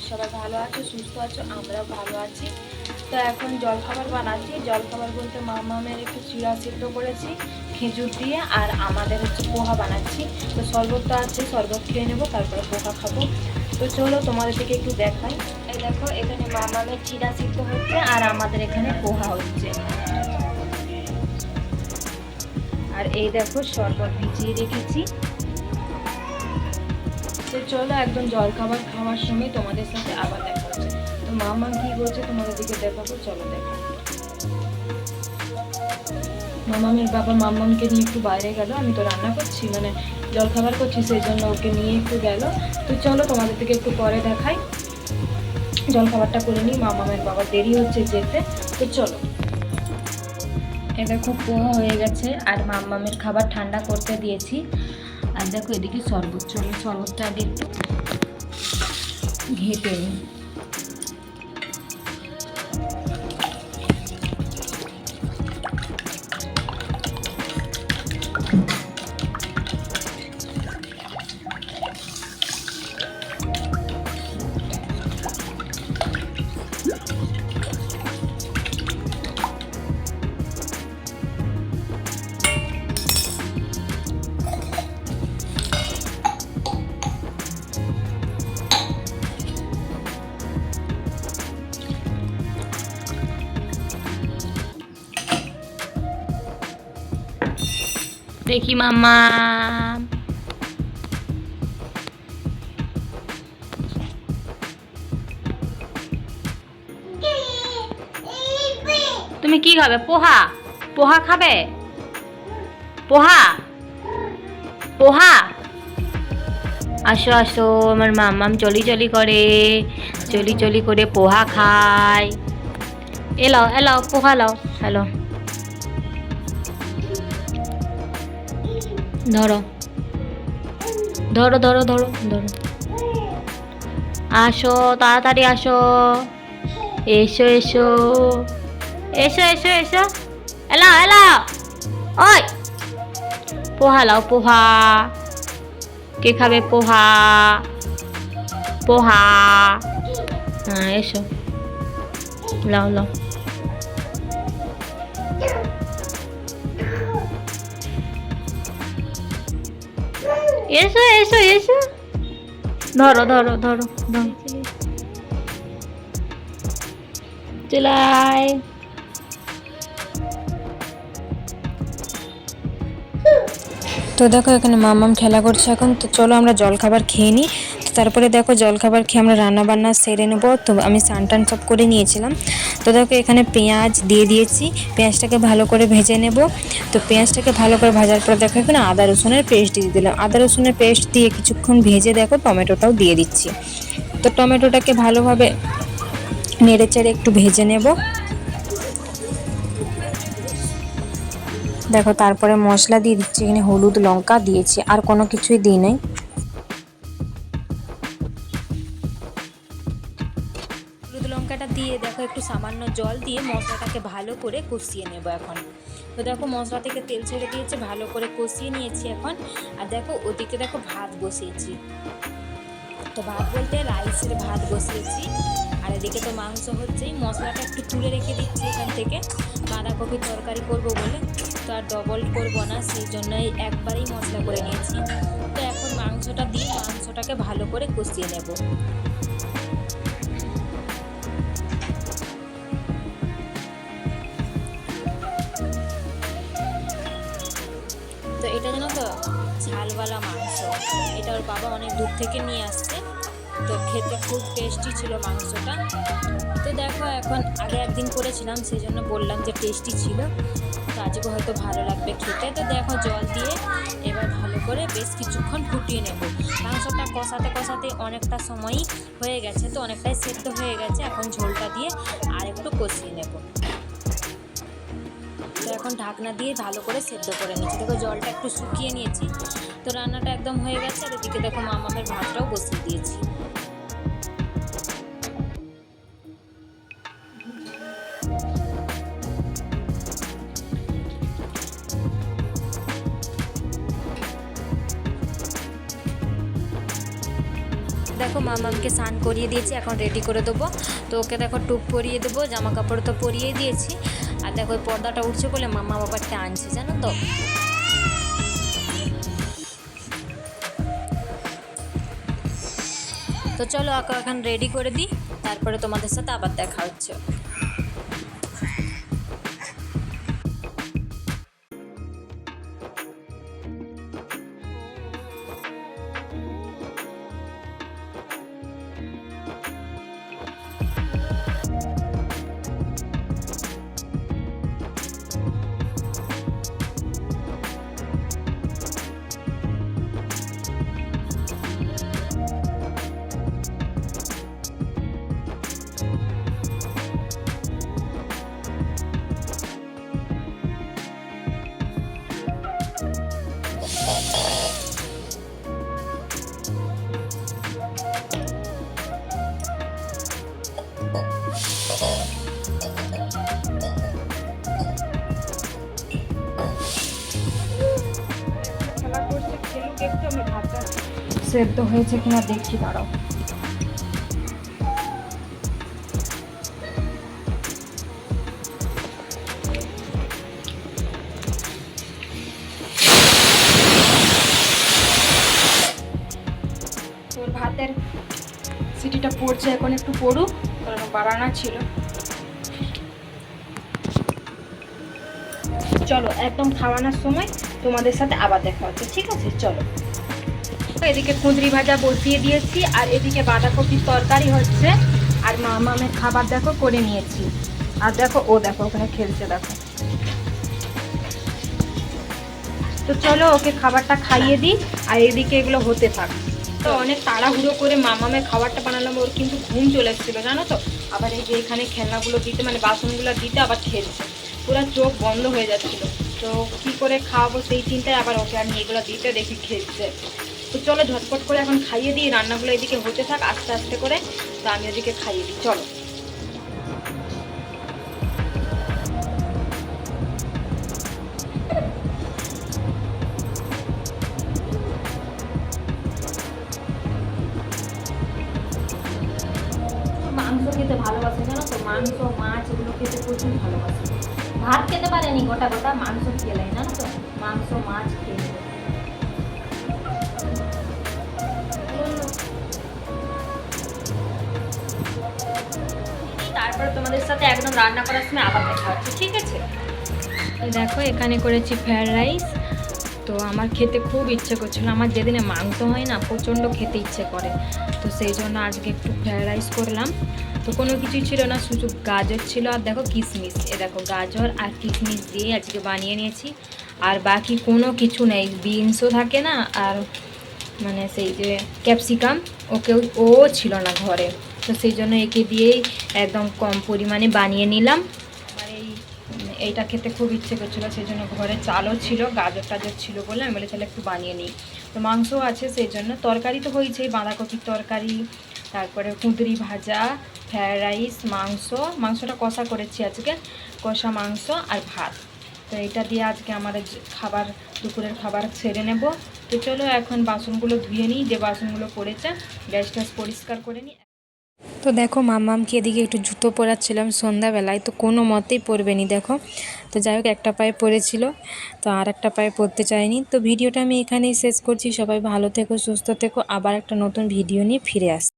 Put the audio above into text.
সবাই ভালো আছো, সুস্থ আছো, আমরাও ভালো আছি। তো এখন জলখাবার বানাচ্ছি। জলখাবার বলতে মামামের একটু চিড়া সিদ্ধ করেছি খেজুর দিয়ে, আর আমাদের হচ্ছে পোহা বানাচ্ছি। তো শরবতটা আছে, শরবত খেয়ে নেবো, তারপরে পোহা খাবো। তো চলো তোমাদের দিকে একটু দেখাই। এই দেখো, এখানে মামামের চিড়া সিদ্ধ হচ্ছে আর আমাদের এখানে পোহা হচ্ছে। আর এই দেখো শরবত ভিজিয়ে রেখেছি। তো চলো একদম জলখাবার খাওয়ার সময় তোমাদের সাথে আবার দেখা হচ্ছে। তো মামাম কি বলছে তোমাদের দিকে দেখাবো, চলো দেখো। মামামের বাবা মামামকে নিয়ে একটু বাইরে গেল, আমি তো রান্না করছি মানে জলখাবার করছি, সেই জন্য ওকে নিয়ে একটু গেল। তো চলো তোমাদের দিকে একটু পরে দেখাই, জলখাবারটা করে নিই, মামামের বাবা দেরি হচ্ছে যেতে। তো চলো। এ দেখো পোহা হয়ে গেছে আর মামামের খাবার ঠান্ডা করতে দিয়েছি। আর দেখো এদিকে শরবত, চলো শরবতটা আগে একটু ঘেটে নিই। দেখি মামা, তুমি কি খাবে? পোহা? পোহা খাবে? পোহা? পোহা? আসো আসো, আমার মাম্মাম চলি চলি করে, চলি চলি করে পোহা খায়। এলাও এলাও, পোহা লাও। হ্যালো, ধরো ধরো ধরো ধরো ধরো, আসো তাড়াতাড়ি আসো, এসো এসো এসো এসো এসো, এলাও এলাও। ওই পোহা লাও, পোহা। কে খাবে পোহা? পোহা, হ্যাঁ এসো, লাও লাও। এসো এসো এসো, ধরো ধরো ধরো ধরো, চলাই। তো দেখো এখানে মামাম খেলা করছে এখন। তো চলো আমরা জলখাবার খেয়ে নিই। তো তারপরে দেখো জলখাবার খেয়ে আমরা রান্না বান্না সেরে নেবো। তো আমি স্নান টান সব করে নিয়েছিলাম। তো দেখো এখানে পেঁয়াজ দিয়ে দিয়েছি, পেঁয়াজটাকে ভালো করে ভেজে নেব। তো পেঁয়াজটাকে ভালো করে ভাজার পর দেখো এখানে আদা রসুনের পেস্ট দিয়ে দিলাম। আদা রসুনের পেস্ট দিয়ে কিছুক্ষণ ভেজে দেখো টমেটোটাও দিয়ে দিচ্ছি। তো টমেটোটাকে ভালোভাবে নেড়ে চেড়ে একটু ভেজে নেব। দেখো তারপরে মশলা দিয়ে দিচ্ছি, এখানে হলুদ লঙ্কা দিয়েছি, আর কোনো কিছুই দিই নাই। হলুদ লঙ্কাটা দিয়ে দেখো একটু সামান্য জল দিয়ে মশলাটাকে ভালো করে কষিয়ে নেব এখন। তো দেখো মশলা থেকে তেল ছেড়ে দিয়েছে, ভালো করে কষিয়ে নিয়েছি এখন। আর দেখো ওদিকে দেখো ভাত বসিয়েছি। তো ভাত বলতে রাইসের ভাত বসিয়েছি। আর এদিকে তো মাংস হচ্ছেই, মশলাটা একটু তুলে রেখে দিচ্ছি এখান থেকে, বাঁধাকপির তরকারি করব বলে। তো আর ডবল করবো না, সেই জন্যই একবারেই মশলা করে নিয়েছি। তো এখন মাংসটা দিয়ে মাংসটাকে ভালো করে কষিয়ে নেব। তো এটা জানো তো ঝালওয়ালা মাংস, এটা ওর বাবা অনেক দূর থেকে নিয়ে আসছে। তো খেতে খুব টেস্টি ছিল মাংসটা। তো দেখো এখন আগে একদিন করেছিলাম, সেই জন্য বললাম যে টেস্টি ছিল। তো আজকে হয়তো ভালো লাগবে খেতে। তো দেখো জল দিয়ে এবার ভালো করে বেশ কিছুক্ষণ ফুটিয়ে নেব। মাংসটা কষাতে কষাতে অনেকটা সময়ই হয়ে গেছে, তো অনেকটাই সেদ্ধ হয়ে গেছে। এখন ঝোলটা দিয়ে আর একটু কষিয়ে নেব। তো এখন ঢাকনা দিয়ে ভালো করে সেদ্ধ করে নিচ্ছি। দেখো জলটা একটু শুকিয়ে নিয়েছি। তো রান্নাটা একদম হয়ে গেছে। আর এদিকে দেখো মামামের ভাতটাও বসিয়ে দিয়েছি। দেখো মামামকে স্নান করিয়ে দিয়েছি, এখন রেডি করে দেবো। তো ওকে দেখো টুপ পরিয়ে দেবো, জামা কাপড় তো পরিয়ে দিয়েছি। আর দেখো ওই পর্দাটা উঠছে বলে মামা বাবার টানছে, জানো তো। তো চলো ওকে এখন রেডি করে দিই, তারপরে তোমাদের সাথে আবার দেখা হচ্ছে। সেদ্ধ হয়েছে কিনা দেখি, দাঁড়াও। তোর ভাতের সিটিটা পড়ছে, এখন একটু পড়ুক, কারণ বাড়ানো ছিল। চলো একদম খাওয়ানোর সময় তোমাদের সাথে আবার দেখা হচ্ছে, ঠিক আছে? চলো। এদিকে কুঁদরি ভাজা বসিয়ে দিয়েছি, আর এদিকে বাঁধাকপির তরকারি হচ্ছে, আর মামামের খাবার দেখো করে নিয়েছি। আর দেখো ও দেখো ওখানে খেলছে, দেখো। তো চলো ওকে খাবারটা খাইয়ে দিই, আর এদিকে এগুলো হতে থাক। তো অনেক তাড়াহুড়ো করে মামামের খাবারটা বানালাম, ওর কিন্তু ঘুম চলে এসেছিলো, জানো তো। আবার এই যে এখানে খেলনাগুলো দিতে, মানে বাসনগুলো দিতে আবার খেলছে, পুরো চোখ বন্ধ হয়ে যাচ্ছিলো। তো কি করে খাওয়াবো সেই চিন্তায় আবার ওকে আমি এগুলো দিতে দেখি খেলছে। তো চলো ঝটপট করে এখন খাইয়ে দিই, রান্নাগুলো এদিকে হতে থাক আস্তে আস্তে করে। তো আমি ওদিকে খাইয়ে দিই, চলো। মাংস খেতে ভালোবাসে, জানো তো। মাংস মাছ এগুলো খেতে প্রচুর ভালোবাসে। ভাত খেতে পারেনি, গোটা গোটা মাংস খেলে, জানো তো। মাংস মাছ খেয়ে তারপরে তোমাদের সাথে একদম রান্না করার সময় আবার দেখা হচ্ছে, ঠিক আছে? দেখো এখানে করেছি ফ্রায়েড রাইস। তো আমার খেতে খুব ইচ্ছে করছিল, আমার যেদিনে মাংস হয় না প্রচণ্ড খেতে ইচ্ছে করে, তো সেই জন্য আজকে একটু ফ্রায়েড রাইস করলাম। তো কোনো কিছুই ছিল না, শুধু গাজর ছিল আর দেখো কিশমিশ, এ দেখো গাজর আর কিশমিশ দিয়ে আজকে বানিয়ে নিয়েছি। আর বাকি কোনো কিছু নেই, বিনসও থাকে না, আর মানে সেই যে ক্যাপসিকাম ও ছিল না ঘরে, তো সেই জন্য একে দিয়েই একদম কম পরিমাণে বানিয়ে নিলাম। আমার এইটা খেতে খুব ইচ্ছে করছিলো, সেই জন্য ঘরে চালও ছিল, গাজর টাজর ছিল বলে আমি বলে তাহলে একটু বানিয়ে নিই। তো মাংসও আছে, সেই জন্য তরকারি তো হয়েছেই, বাঁধাকপির তরকারি, তারপরে কুঁদরি ভাজা, ফ্রায়েড রাইস, মাংসটা কষা করেছি আজকে, কষা মাংস আর ভাত। তো এটা দিয়ে আজকে আমার খাবার, দুপুরের খাবার সেরে নেব। তো চলো এখন বাসনগুলো ধুয়ে নিই, যে বাসনগুলো পড়েছে গ্যাস ট্যাস পরিষ্কার করে নিই। তো দেখো মামামকে এদিকে একটু জুতো পরাচ্ছিলাম সন্ধ্যাবেলায়, তো কোনো মতেই পরবে নি দেখো। তো যাই হোক একটা পায়ে পরেছিল, তো আর একটা পায়ে পরতে চাইনি। তো ভিডিওটা আমি এখানেই শেষ করছি, সবাই ভালো থেকো, সুস্থ থেকো, আবার একটা নতুন ভিডিও নিয়ে ফিরে আসছি।